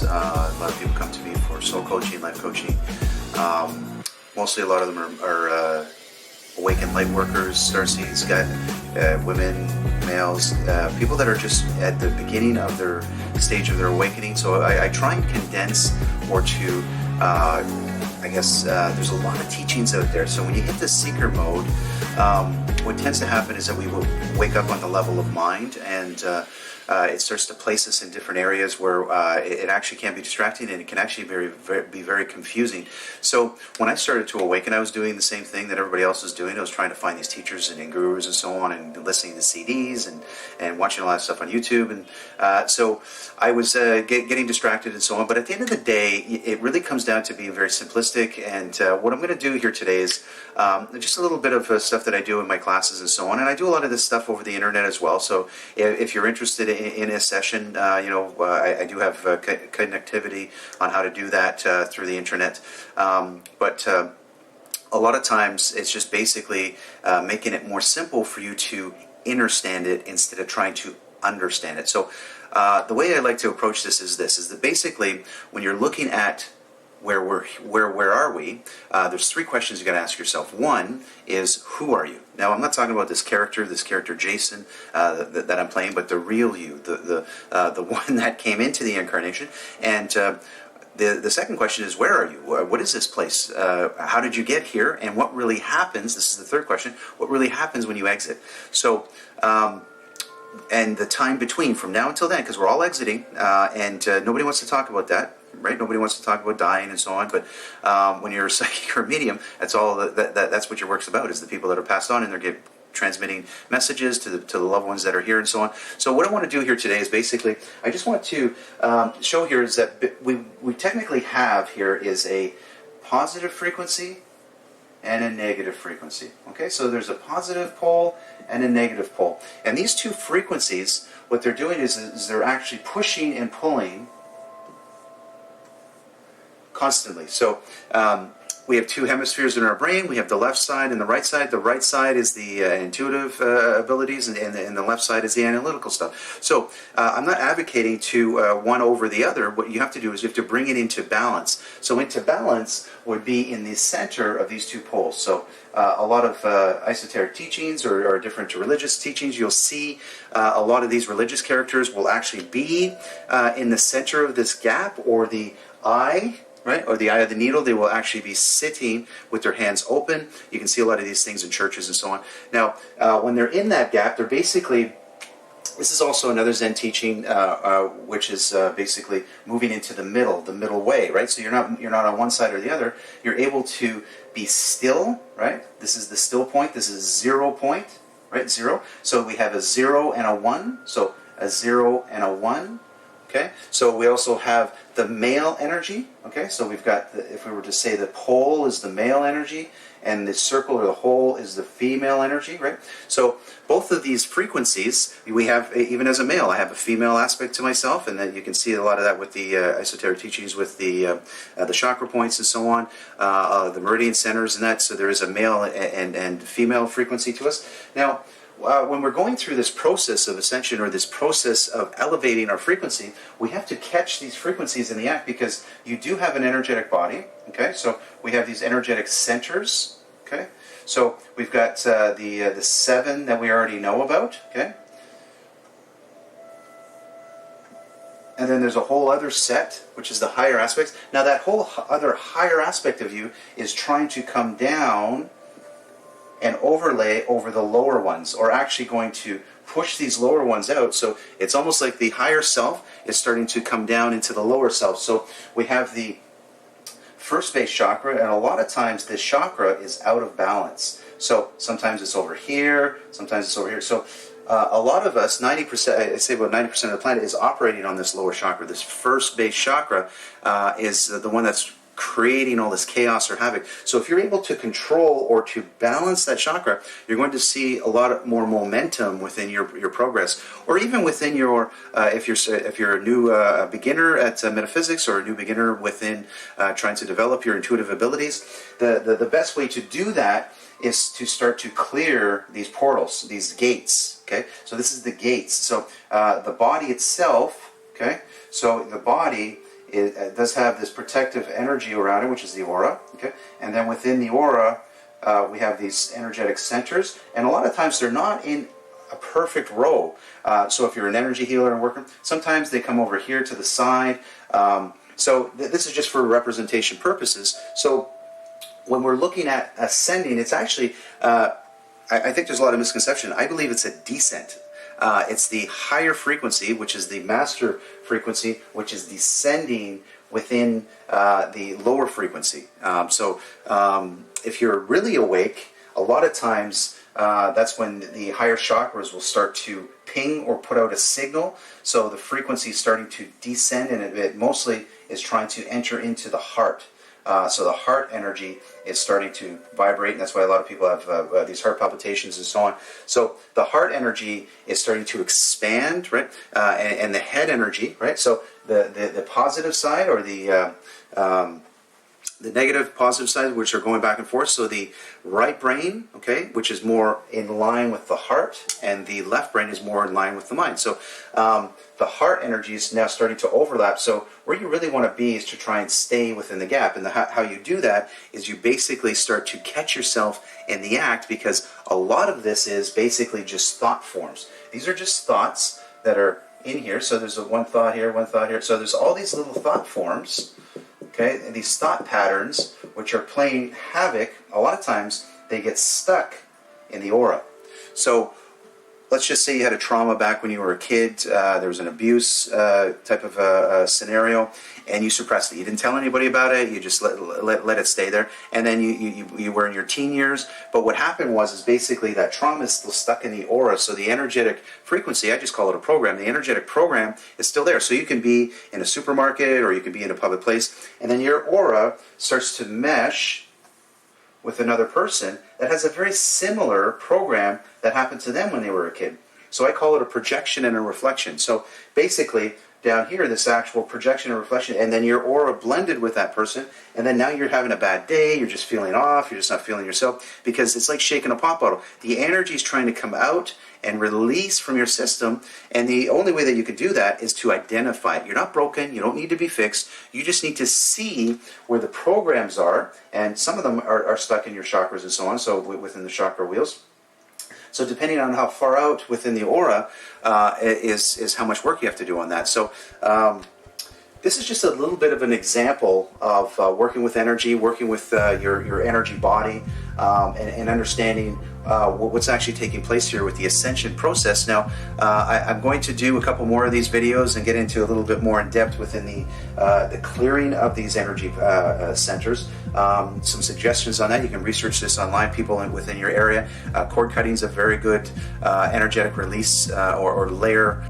clients. A lot of people come to me for soul coaching, life coaching. Mostly a lot of them are awakened light workers, starseeds, got women, males, people that are just at the beginning of their stage of their awakening. So I try and condense or to, there's a lot of teachings out there. So when you hit the seeker mode, what tends to happen is that we will wake up on the level of mind, and it starts to place us in different areas where it actually can be distracting, and it can actually be very confusing. So when I started to awaken, I was doing the same thing that everybody else was doing. I was trying to find these teachers and gurus and so on, and listening to CDs and watching a lot of stuff on YouTube. And so I was getting distracted and so on. But at the end of the day, it really comes down to being very simplistic. And what I'm going to do here today is just a little bit of stuff that I do in my classes and so on. And I do a lot of this stuff over the internet as well. So if you're interested in a session, I do have connectivity on how to do that through the internet. But a lot of times it's just basically making it more simple for you to understand it instead of trying to understand it. So the way I like to approach this is that basically when you're looking at where are we? There's three questions you got to ask yourself. One is, who are you? Now, I'm not talking about this character Jason that I'm playing, but the real you, the one that came into the incarnation. And the second question is, where are you? What is this place? How did you get here? And what really happens? This is the third question. What really happens when you exit? So. And the time between, from now until then, because we're all exiting, and nobody wants to talk about that, right? Nobody wants to talk about dying and so on. But when you're a psychic or a medium, that's all that's what your work's about, is the people that are passed on, and they're transmitting messages to the loved ones that are here and so on. So what I want to do here today is basically, I just want to show here is that we technically have here is a positive frequency and a negative frequency. Okay, so there's a positive pole and a negative pole. And these two frequencies, what they're doing is they're actually pushing and pulling constantly. So we have two hemispheres in our brain. We have the left side and the right side. The right side is the intuitive abilities, and the left side is the analytical stuff. So I'm not advocating to one over the other. What you have to do is you have to bring it into balance. So into balance would be in the center of these two poles. So a lot of esoteric teachings or different religious teachings, you'll see a lot of these religious characters will actually be in the center of this gap, or the eye, right, or the eye of the needle. They will actually be sitting with their hands open. You can see a lot of these things in churches and so on. Now, when they're in that gap, they're basically, this is also another Zen teaching, which is basically moving into the middle way, right? So you're not on one side or the other. You're able to be still, right? This is the still point. This is 0 point, right? 0. So we have a 0 and a 1. So a 0 and a 1. Okay, so we also have the male energy. Okay, so we've got, if we were to say the pole is the male energy, and the circle or the hole is the female energy, right? So both of these frequencies, we have, even as a male, I have a female aspect to myself, and then you can see a lot of that with the esoteric teachings, with the chakra points and so on, the meridian centers and that. So there is a male and female frequency to us. Now, when we're going through this process of ascension, or this process of elevating our frequency, we have to catch these frequencies in the act, because you do have an energetic body. Okay, so we have these energetic centers. Okay, so we've got the 7 that we already know about. Okay, and then there's a whole other set, which is the higher aspects. Now that whole other higher aspect of you is trying to come down and overlay over the lower ones, or actually going to push these lower ones out. So it's almost like the higher self is starting to come down into the lower self. So we have the first base chakra, and a lot of times this chakra is out of balance. So sometimes it's over here, sometimes it's over here. So a lot of us, 90%, I say about 90% of the planet is operating on this lower chakra. This first base chakra is the one that's creating all this chaos or havoc. So if you're able to control or to balance that chakra, you're going to see a lot more momentum within your progress, or even within your if you're a new beginner at metaphysics, or a new beginner within trying to develop your intuitive abilities. The best way to do that is to start to clear these portals, these gates. Okay, so this is the gates. So the body itself. Okay, so the body it does have this protective energy around it, which is the aura. Okay, and then within the aura, we have these energetic centers, and a lot of times they're not in a perfect row. So if you're an energy healer and worker, sometimes they come over here to the side. This is just for representation purposes. So when we're looking at ascending, it's actually, I think there's a lot of misconception. I believe it's a descent. It's the higher frequency, which is the master frequency, which is descending within the lower frequency. If you're really awake, a lot of times that's when the higher chakras will start to ping or put out a signal. So the frequency is starting to descend, and it mostly is trying to enter into the heart. So the heart energy is starting to vibrate, and that's why a lot of people have these heart palpitations and so on. So the heart energy is starting to expand, right? And the head energy, right? So the positive side, or the negative, positive side, which are going back and forth. So the right brain, okay, which is more in line with the heart, and the left brain is more in line with the mind. So the heart energy is now starting to overlap. So where you really want to be is to try and stay within the gap. And how you do that is you basically start to catch yourself in the act, because a lot of this is basically just thought forms. These are just thoughts that are in here. So there's one thought here, one thought here. So there's all these little thought forms. Okay, and these thought patterns, which are playing havoc, a lot of times they get stuck in the aura. So let's just say you had a trauma back when you were a kid, there was an abuse type of scenario, and you suppressed it. You didn't tell anybody about it, you just let it stay there, and then you were in your teen years, but what happened was basically that trauma is still stuck in the aura, so the energetic frequency, I just call it a program, the energetic program is still there. So you can be in a supermarket, or you can be in a public place, and then your aura starts to mesh with another person that has a very similar program that happened to them when they were a kid. So I call it a projection and a reflection. So basically, down here, this actual projection and reflection, and then your aura blended with that person, and then now you're having a bad day, you're just feeling off, you're just not feeling yourself, because it's like shaking a pop bottle. The energy is trying to come out and release from your system, and the only way that you can do that is to identify it. You're not broken, you don't need to be fixed, you just need to see where the programs are, and some of them are stuck in your chakras and so on, so within the chakra wheels. So depending on how far out within the aura is how much work you have to do on that. So this is just a little bit of an example of working with energy, working with your energy body, and understanding what's actually taking place here with the ascension process. Now, I'm going to do a couple more of these videos and get into a little bit more in depth within the clearing of these energy centers. Some suggestions on that. You can research this online, people within your area. Cord cutting is a very good energetic release or layer